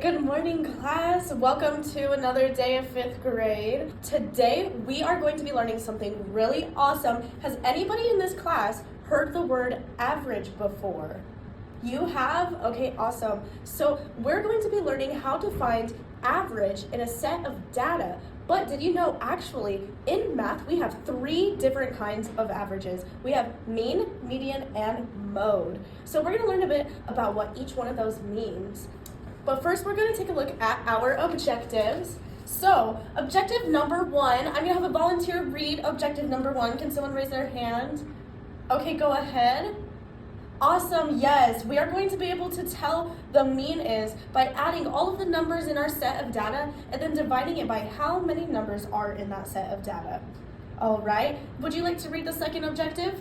Good morning, class. Welcome to another day of 5th grade. Today, we are going to be learning something really awesome. Has anybody in this class heard the word average before? You have? Okay, awesome. So we're going to be learning how to find average in a set of data. But did you know, actually, in math, we have 3 different kinds of averages. We have mean, median, and mode. So we're going to learn a bit about what each one of those means. But first, we're going to take a look at our objectives. So, objective number 1, I'm going to have a volunteer read objective number 1. Can someone raise their hand? Okay, go ahead. Awesome, yes. We are going to be able to tell the mean is by adding all of the numbers in our set of data and then dividing it by how many numbers are in that set of data. All right, would you like to read the second objective?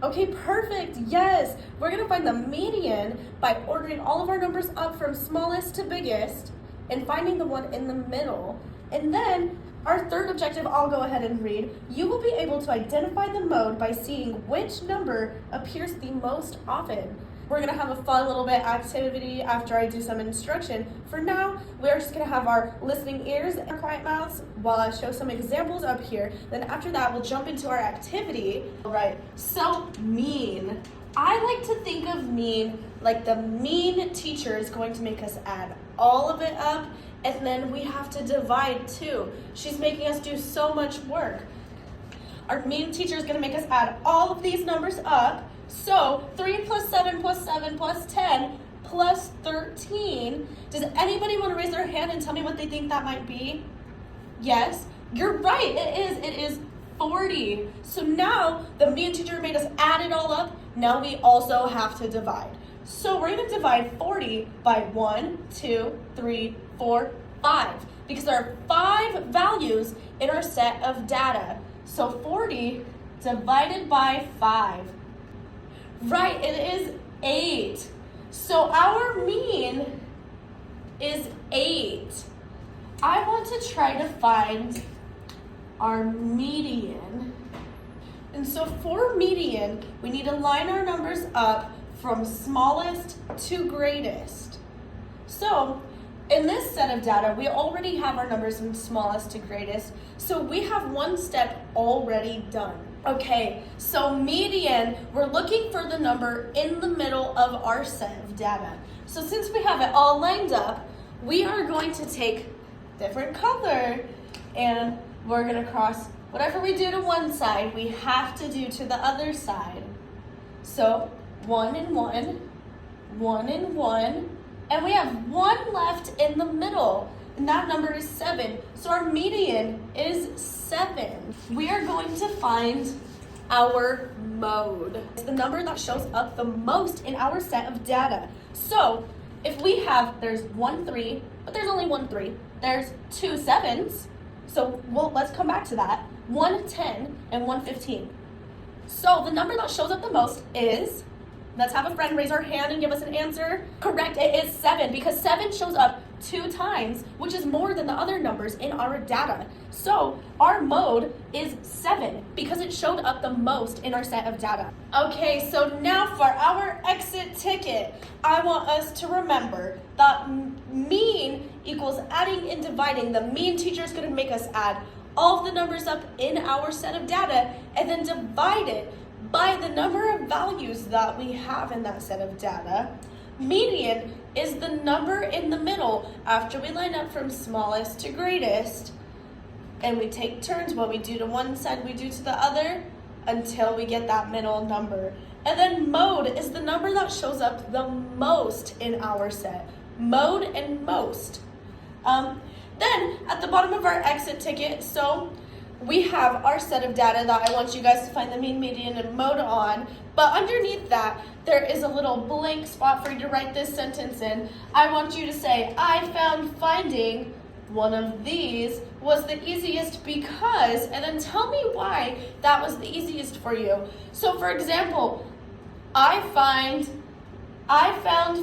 Okay, perfect, yes. We're gonna find the median by ordering all of our numbers up from smallest to biggest and finding the one in the middle. And then our third objective, I'll go ahead and read. You will be able to identify the mode by seeing which number appears the most often. We're gonna have a fun little bit activity after I do some instruction. For now, we're just gonna have our listening ears and our quiet mouths while I show some examples up here. Then after that, we'll jump into our activity. All right, so mean. I like to think of mean like the mean teacher is going to make us add all of it up, and then we have to divide too. She's making us do so much work. Our mean teacher is gonna make us add all of these numbers up. So 3 plus 7 plus 7 plus 10 plus 13. Does anybody want to raise their hand and tell me what they think that might be? Yes, you're right, it is 40. So now the mean teacher made us add it all up. Now we also have to divide. So we're going to divide 40 by 1, 2, 3, 4, 5. Because there are 5 values in our set of data. So 40 divided by 5. Right, it is 8. So our mean is 8. I want to try to find our median. And so for median, we need to line our numbers up from smallest to greatest. So in this set of data, we already have our numbers from smallest to greatest. So we have one step already done. Okay, so median, we're looking for the number in the middle of our set of data. So since we have it all lined up, we are going to take different color and we're going to cross whatever we do to one side, we have to do to the other side. So 1 and 1, 1 and 1, and we have 1 left in the middle. And that number is 7. So our median is 7. We are going to find our mode. It's the number that shows up the most in our set of data. So if we have, there's 1 3, but there's only 1 3. There's 2 7s. So let's come back to that. 1 10 and 1 15. So the number that shows up the most is, let's have a friend raise our hand and give us an answer. Correct, it is 7 because 7 shows up 2 times, which is more than the other numbers in our data. So our mode is 7 because it showed up the most in our set of data. Okay, so now for our exit ticket, I want us to remember that mean equals adding and dividing. The mean teacher is going to make us add all of the numbers up in our set of data and then divide it by the number of values that we have in that set of data. Median is the number in the middle after we line up from smallest to greatest. And we take turns. What we do to one side, we do to the other until we get that middle number. And then mode is the number that shows up the most in our set. Mode and most. Then at the bottom of our exit ticket, so we have our set of data that I want you guys to find the mean, median, and mode on. But underneath that, there is a little blank spot for you to write this sentence in. I want you to say, I found finding one of these was the easiest because, and then tell me why that was the easiest for you. So for example, I found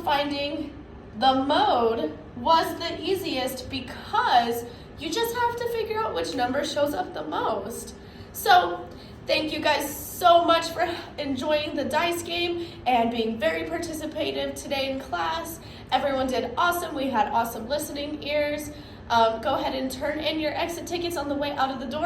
finding the mode was the easiest because you just have to figure out which number shows up the most. So Thank you guys so much for enjoying the dice game and being very participative today in class. Everyone did awesome. We had awesome listening ears. Go ahead and turn in your exit tickets on the way out of the door.